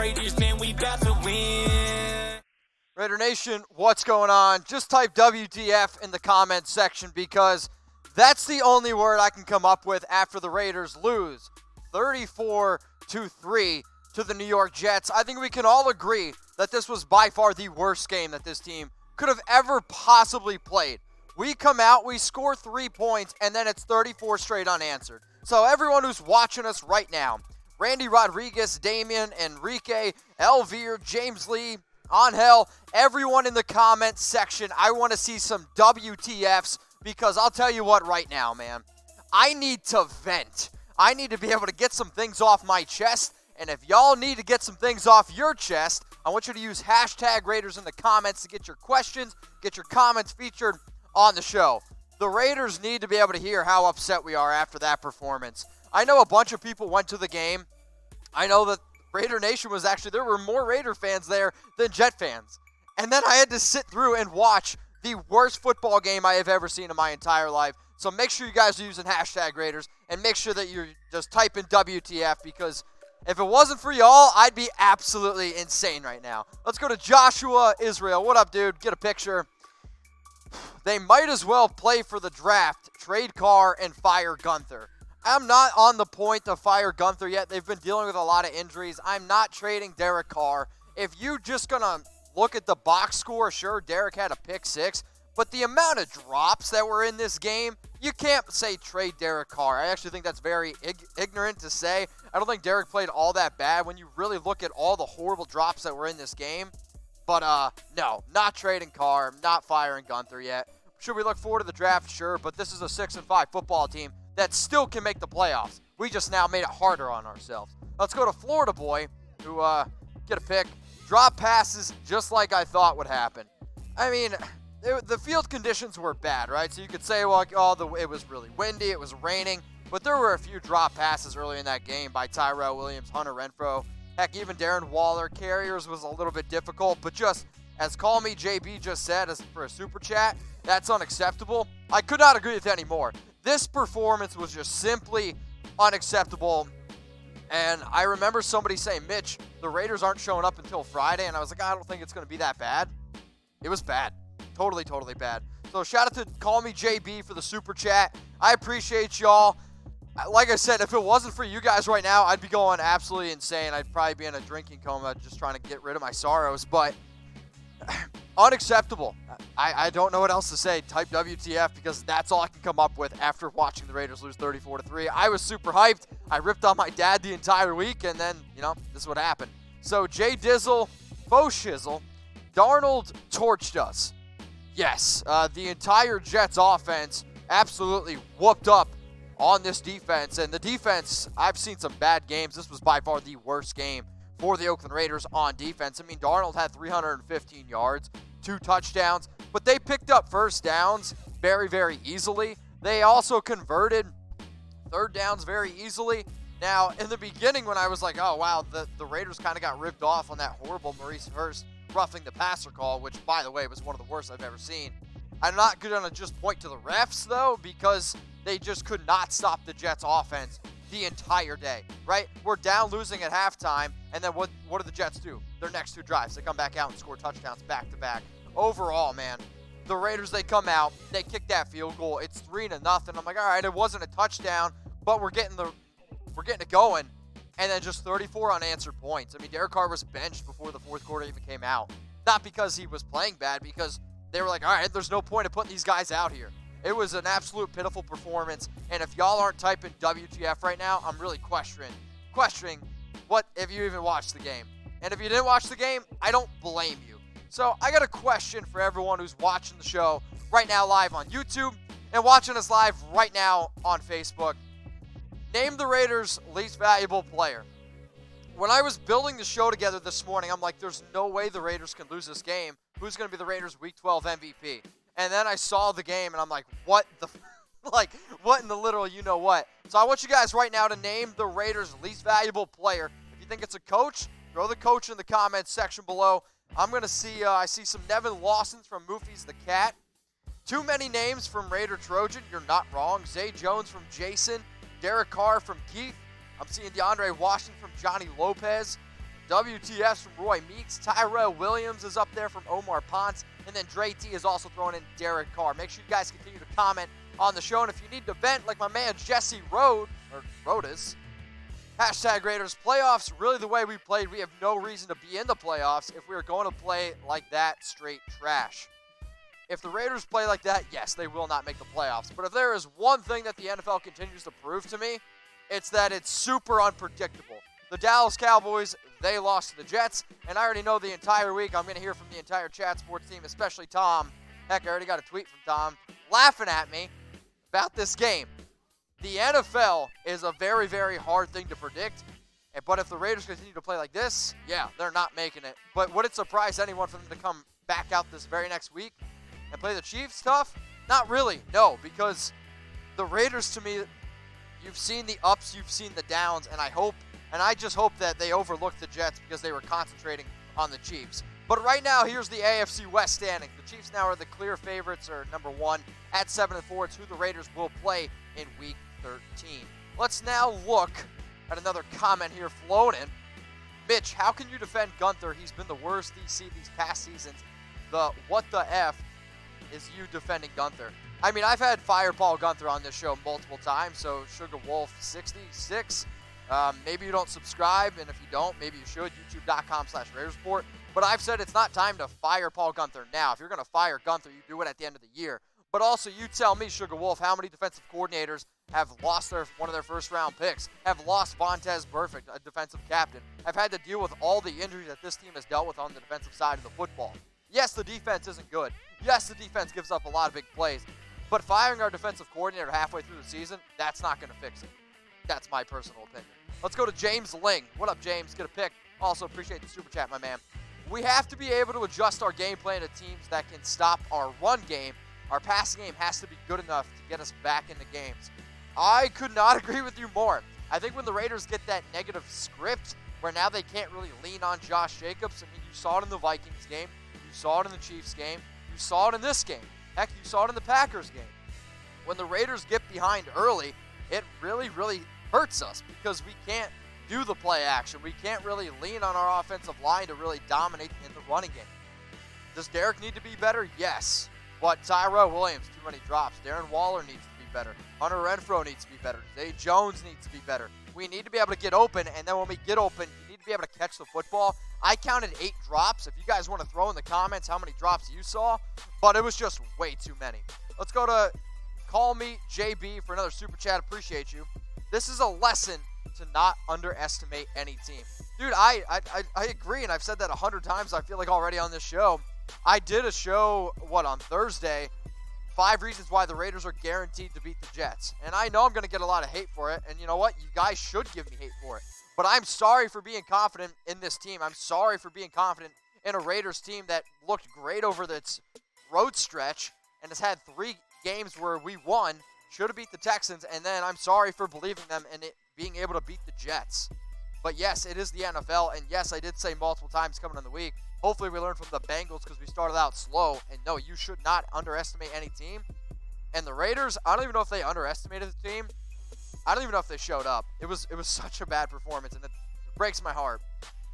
Raiders, man, we about to win. Raider Nation, what's going on? Just type WTF in the comments section because that's the only word I can come up with after the Raiders lose 34-3 to the New York Jets. I think we can all agree that this was by far the worst game that this team could have ever possibly played. We come out, we score 3 points, and then it's 34 straight unanswered. So everyone who's watching us right now, Randy Rodriguez, Damian, Enrique, Elvire, James Lee, Angel, everyone in the comments section, I want to see some WTFs because I'll tell you what right now, man. I need to vent. I need to be able to get some things off my chest, and if y'all need to get some things off your chest, I want you to use hashtag Raiders in the comments to get your questions, get your comments featured on the show. The Raiders need to be able to hear how upset we are after that performance. I know a bunch of people went to the game. I know that Raider Nation was actually, there were more Raider fans there than Jet fans. And then I had to sit through and watch the worst football game I have ever seen in my entire life. So make sure you guys are using hashtag Raiders and make sure that you're just typing WTF because if it wasn't for y'all, I'd be absolutely insane right now. Let's go to Joshua Israel. What up, dude? Get a picture. They might as well play for the draft, trade Carr, and fire Gunther. I'm not on the point to fire Gunther yet. They've been dealing with a lot of injuries. I'm not trading Derek Carr. If you just going to look at the box score, sure, Derek had a pick 6, but the amount of drops that were in this game, you can't say trade Derek Carr. I actually think that's very ignorant to say. I don't think Derek played all that bad when you really look at all the horrible drops that were in this game. But, no, not trading Carr, not firing Gunther yet. Should we look forward to the draft? Sure, but this is a 6-5 football team that still can make the playoffs. We just now made it harder on ourselves. Let's go to Florida Boy, who, get a pick. Drop passes just like I thought would happen. I mean, the field conditions were bad, right? So you could say, well, it was really windy, it was raining, but there were a few drop passes early in that game by Tyrell Williams, Hunter Renfrow. Heck, even Darren Waller. Carriers was a little bit difficult, but just as Call Me JB just said as for a super chat, that's unacceptable. I could not agree with any more. This performance was just simply unacceptable. And I remember somebody saying, Mitch, the Raiders aren't showing up until Friday. And I was like, I don't think it's going to be that bad. It was bad. Totally, totally bad. So shout out to Call Me JB for the super chat. I appreciate y'all. Like I said, if it wasn't for you guys right now, I'd be going absolutely insane. I'd probably be in a drinking coma just trying to get rid of my sorrows. But unacceptable. I don't know what else to say. Type WTF because that's all I can come up with after watching the Raiders lose 34-3. I was super hyped. I ripped on my dad the entire week, and then, this is what happened. So, Jay Dizzle, faux shizzle, Darnold torched us. Yes, the entire Jets offense absolutely whooped up on this defense. And the defense, I've seen some bad games. This was by far the worst game for the Oakland Raiders on defense. I mean, Darnold had 315 yards, 2 touchdowns, but they picked up first downs very, very easily. They also converted third downs very easily. Now, in the beginning when I was like, oh, wow, the Raiders kind of got ripped off on that horrible Maurice Hurst roughing the passer call, which, by the way, was one of the worst I've ever seen. I'm not going to just point to the refs, though, because they just could not stop the Jets' offense the entire day, right? We're down losing at halftime, and then what do the Jets do? Their next 2 drives, they come back out and score touchdowns back-to-back. Overall, man, the Raiders, they come out, they kick that field goal. It's 3-0. I'm like, all right, it wasn't a touchdown, but we're getting it going. And then just 34 unanswered points. I mean, Derek Carr was benched before the fourth quarter even came out. Not because he was playing bad, because they were like, all right, there's no point in putting these guys out here. It was an absolute pitiful performance. And if y'all aren't typing WTF right now, I'm really questioning what if you even watched the game. And if you didn't watch the game, I don't blame you. So I got a question for everyone who's watching the show right now live on YouTube and watching us live right now on Facebook. Name the Raiders' least valuable player. When I was building the show together this morning, I'm like, there's no way the Raiders can lose this game. Who's going to be the Raiders' Week 12 MVP? And then I saw the game, and I'm like, what in the literal you-know-what? So I want you guys right now to name the Raiders' least valuable player. If you think it's a coach, throw the coach in the comments section below. I'm going to see, I see some Nevin Lawsons from Moofy's the Cat. Too many names from Raider Trojan. You're not wrong. Zay Jones from Jason. Derek Carr from Keith. I'm seeing DeAndre Washington from Johnny Lopez. WTFs from Roy Meeks. Tyrell Williams is up there from Omar Ponce. And then Dre T is also throwing in Derek Carr. Make sure you guys continue to comment on the show. And if you need to vent like my man Jesse Rodas, hashtag Raiders playoffs, really the way we played, we have no reason to be in the playoffs if we are going to play like that, straight trash. If the Raiders play like that, yes, they will not make the playoffs. But if there is one thing that the NFL continues to prove to me, it's that it's super unpredictable. The Dallas Cowboys, they lost to the Jets, and I already know the entire week I'm going to hear from the entire chat sports team, especially Tom. Heck, I already got a tweet from Tom laughing at me about this game. The NFL is a very, very hard thing to predict, but if the Raiders continue to play like this, yeah, they're not making it. But would it surprise anyone for them to come back out this very next week and play the Chiefs tough? Not really, no, because the Raiders, to me, you've seen the ups, you've seen the downs, and I just hope that they overlooked the Jets because they were concentrating on the Chiefs. But right now, here's the AFC West standings. The Chiefs now are the clear favorites, or number 1 at 7-4. It's who the Raiders will play in Week 13. Let's now look at another comment here flown in. Mitch, how can you defend Gunther? He's been the worst DC these past seasons. The what the F is you defending Gunther? I mean, I've had Fire Paul Gunther on this show multiple times, so Sugar Wolf 66. Maybe you don't subscribe, and if you don't, maybe you should. YouTube.com/RaidersReport. But I've said it's not time to fire Paul Gunther now. If you're going to fire Gunther, you do it at the end of the year. But also, you tell me, Sugar Wolf, how many defensive coordinators have lost one of their first-round picks, have lost Vontaze Burfict, a defensive captain, have had to deal with all the injuries that this team has dealt with on the defensive side of the football. Yes, the defense isn't good. Yes, the defense gives up a lot of big plays. But firing our defensive coordinator halfway through the season, that's not going to fix it. That's my personal opinion. Let's go to James Ling. What up, James? Get a pick. Also, appreciate the super chat, my man. We have to be able to adjust our game plan to teams that can stop our run game. Our passing game has to be good enough to get us back into games. I could not agree with you more. I think when the Raiders get that negative script where now they can't really lean on Josh Jacobs, I mean, you saw it in the Vikings game. You saw it in the Chiefs game. You saw it in this game. Heck, you saw it in the Packers game. When the Raiders get behind early, it really, really hurts us because we can't do the play action. We can't really lean on our offensive line to really dominate in the running game. Does Derek need to be better? Yes. But Tyrell Williams, too many drops. Darren Waller needs to be better. Hunter Renfrow needs to be better. Zay Jones needs to be better. We need to be able to get open, and then when we get open, you need to be able to catch the football. I counted 8 drops. If you guys want to throw in the comments how many drops you saw, but it was just way too many. Let's go to Call Me JB for another super chat. Appreciate you. This is a lesson to not underestimate any team. Dude, I agree, and I've said that 100 times, I feel like, already on this show. I did a show, on Thursday, 5 reasons why the Raiders are guaranteed to beat the Jets. And I know I'm going to get a lot of hate for it, and you know what? You guys should give me hate for it. But I'm sorry for being confident in this team. I'm sorry for being confident in a Raiders team that looked great over its road stretch and has had 3 games where we won, should have beat the Texans, and then I'm sorry for believing them and it being able to beat the Jets. But yes, it is the NFL, and yes, I did say multiple times coming in the week, hopefully we learn from the Bengals because we started out slow, and no, you should not underestimate any team. And the Raiders, I don't even know if they underestimated the team. I don't even know if they showed up. It was such a bad performance, and it breaks my heart.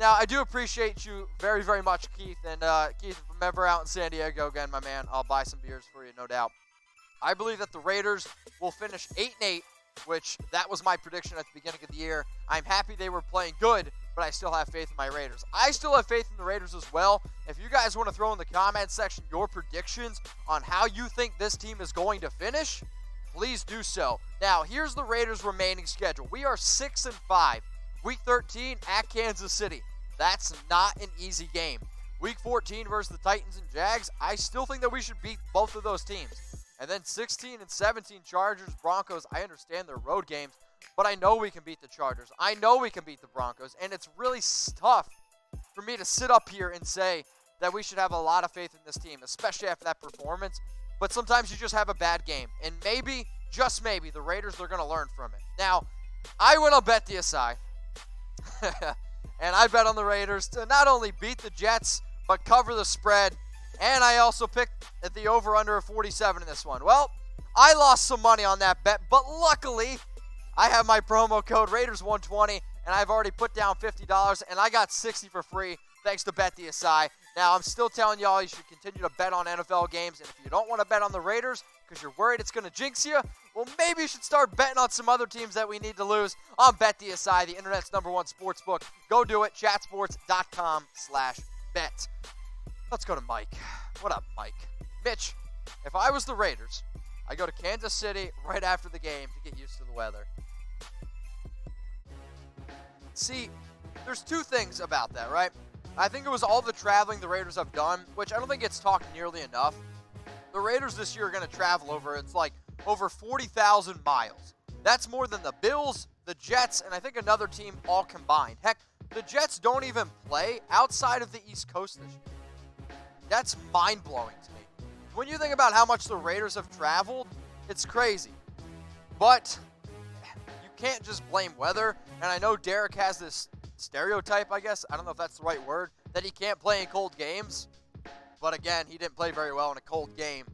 Now, I do appreciate you very, very much, Keith. And Keith, if I'm ever out in San Diego again, my man, I'll buy some beers for you, no doubt. I believe that the Raiders will finish 8-8, which that was my prediction at the beginning of the year. I'm happy they were playing good, but I still have faith in my Raiders. I still have faith in the Raiders as well. If you guys want to throw in the comments section your predictions on how you think this team is going to finish, please do so. Now, here's the Raiders' remaining schedule. We are 6-5. Week 13 at Kansas City. That's not an easy game. Week 14 versus the Titans and Jags. I still think that we should beat both of those teams. And then 16 and 17 Chargers, Broncos. I understand they're road games, but I know we can beat the Chargers. I know we can beat the Broncos, and it's really tough for me to sit up here and say that we should have a lot of faith in this team, especially after that performance. But sometimes you just have a bad game, and maybe, just maybe, the Raiders are going to learn from it. Now, I went on BetDSI, and I bet on the Raiders to not only beat the Jets, but cover the spread. And I also picked at the over-under of 47 in this one. Well, I lost some money on that bet, but luckily, I have my promo code Raiders120, and I've already put down $50, and I got $60 for free thanks to BetDSI. Now, I'm still telling y'all you should continue to bet on NFL games, and if you don't want to bet on the Raiders because you're worried it's going to jinx you, well, maybe you should start betting on some other teams that we need to lose on BetDSI, the internet's #1 sports book. Go do it, chatsports.com/bet. Let's go to Mike. What up, Mike? Mitch, if I was the Raiders, I go to Kansas City right after the game to get used to the weather. See, there's two things about that, right? I think it was all the traveling the Raiders have done, which I don't think gets talked nearly enough. The Raiders this year are going to travel over 40,000 miles. That's more than the Bills, the Jets, and I think another team all combined. Heck, the Jets don't even play outside of the East Coast this year. That's mind-blowing to me. When you think about how much the Raiders have traveled, it's crazy. But you can't just blame weather. And I know Derek has this stereotype, I guess. I don't know if that's the right word, that he can't play in cold games. But again, he didn't play very well in a cold game.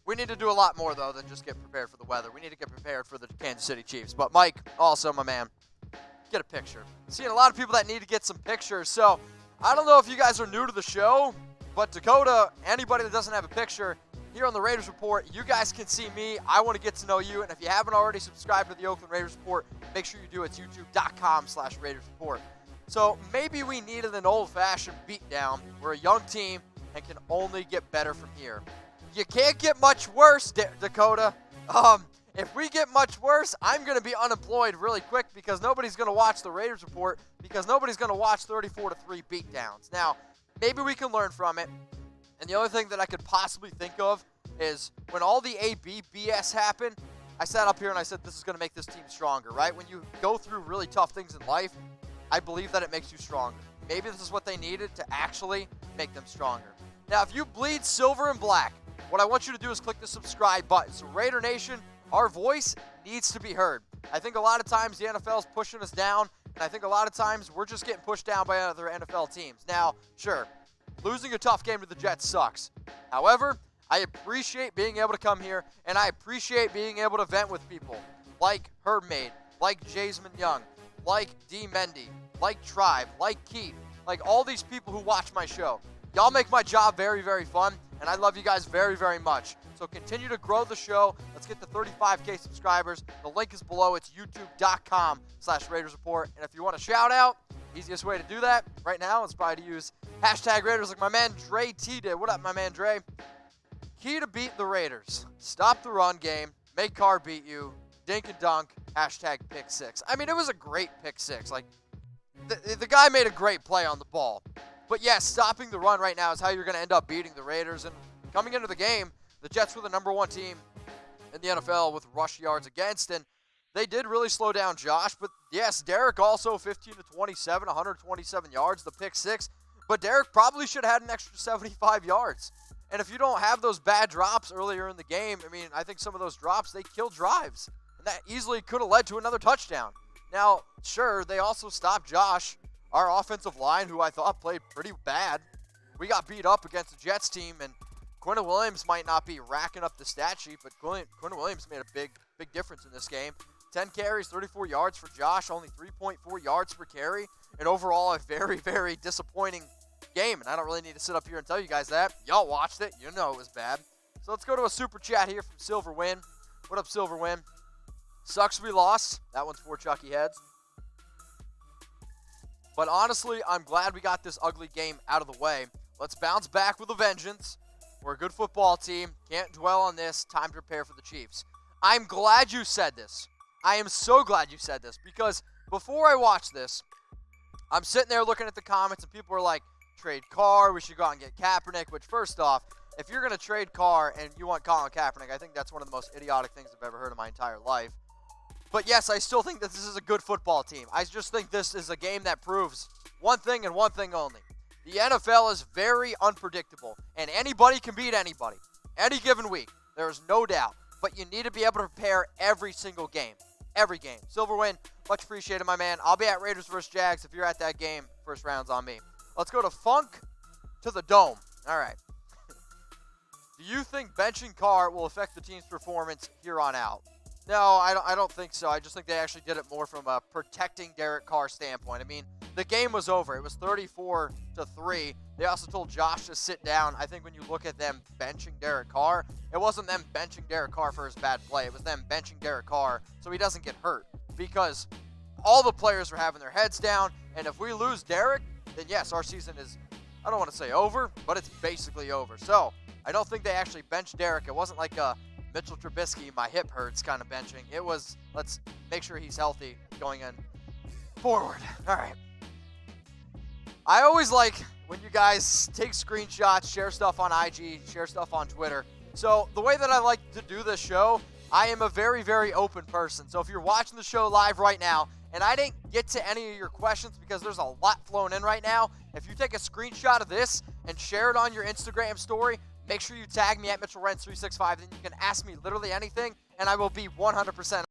We need to do a lot more, though, than just get prepared for the weather. We need to get prepared for the Kansas City Chiefs. But Mike, also, my man, get a picture. I'm seeing a lot of people that need to get some pictures. So I don't know if you guys are new to the show, but Dakota, anybody that doesn't have a picture, here on the Raiders Report, you guys can see me. I want to get to know you. And if you haven't already subscribed to the Oakland Raiders Report, make sure you do. It's youtube.com/Raiders Report. So maybe we needed an old-fashioned beatdown. We're a young team and can only get better from here. You can't get much worse, Dakota. If we get much worse, I'm going to be unemployed really quick because nobody's going to watch the Raiders Report because nobody's going to watch 34-3 beatdowns. Now, maybe we can learn from it. And the other thing that I could possibly think of is when all the AB BS happened, I sat up here and I said this is going to make this team stronger, right? When you go through really tough things in life, I believe that it makes you stronger. Maybe this is what they needed to actually make them stronger. Now, if you bleed silver and black, what I want you to do is click the subscribe button. So Raider Nation, our voice needs to be heard. I think a lot of times the NFL is pushing us down, and I think a lot of times we're just getting pushed down by other NFL teams. Now, sure, losing a tough game to the Jets sucks. However, I appreciate being able to come here, and I appreciate being able to vent with people like Herb-Maid, like Jason Young, like D. Mendy, like Tribe, like Keith, like all these people who watch my show. Y'all make my job very, very fun, and I love you guys very, very much. So continue to grow the show. Let's get to 35K subscribers. The link is below. It's youtube.com/Raiders Report. And if you want a shout out, easiest way to do that right now is probably to use hashtag Raiders like my man Dre T did. What up, my man Dre? Key to beat the Raiders. Stop the run game. Make Carr beat you. Dink and dunk. Hashtag pick six. I mean, it was a great pick six. Like, the guy made a great play on the ball. But yes, stopping the run right now is how you're going to end up beating the Raiders. And coming into the game, the Jets were the #1 team in the NFL with rush yards against. And they did really slow down Josh. But yes, Derek also 15 to 27, 127 yards, the pick six. But Derek probably should have had an extra 75 yards. And if you don't have those bad drops earlier in the game, I mean, I think some of those drops, they killed drives. And that easily could have led to another touchdown. Now, sure, they also stopped Josh, our offensive line, who I thought played pretty bad. We got beat up against the Jets team, and Quinn Williams might not be racking up the stat sheet, but Quinn Williams made a big difference in this game. 10 carries, 34 yards for Josh, only 3.4 yards per carry, and overall a very, very disappointing game. And I don't really need to sit up here and tell you guys that. Y'all watched it. You know it was bad. So let's go to a super chat here from Silver Win. What up, Silver Win? Sucks we lost. That one's for Chucky Heads. But honestly, I'm glad we got this ugly game out of the way. Let's bounce back with a vengeance. We're a good football team. Can't dwell on this. Time to prepare for the Chiefs. I'm glad you said this. I am so glad you said this because before I watched this, I'm sitting there looking at the comments and people are like, trade Carr, we should go out and get Kaepernick, which first off, if you're going to trade Carr and you want Colin Kaepernick, I think that's one of the most idiotic things I've ever heard in my entire life. But yes, I still think that this is a good football team. I just think this is a game that proves one thing and one thing only. The NFL is very unpredictable, and anybody can beat anybody any given week. There is no doubt. But you need to be able to prepare every single game. Every game. Silver Win, much appreciated, my man. I'll be at Raiders vs. Jags. If you're at that game, first round's on me. Let's go to Funk to the Dome. All right. Do you think benching Carr will affect the team's performance here on out? No, I don't think so. I just think they actually did it more from a protecting Derek Carr standpoint. I mean, the game was over. It was 34-3. They also told Josh to sit down. I think when you look at them benching Derek Carr, it wasn't them benching Derek Carr for his bad play. It was them benching Derek Carr so he doesn't get hurt, because all the players were having their heads down, and if we lose Derek, then yes, our season is, I don't want to say over, but it's basically over. So I don't think they actually benched Derek. It wasn't like a Mitchell Trubisky, my hip hurts kind of benching. It was, let's make sure he's healthy going in forward. All right. I always like when you guys take screenshots, share stuff on IG, share stuff on Twitter. So the way that I like to do this show, I am a very, very open person. So if you're watching the show live right now and I didn't get to any of your questions because there's a lot flowing in right now, if you take a screenshot of this and share it on your Instagram story, make sure you tag me at MitchellRenz365, then you can ask me literally anything, and I will be 100%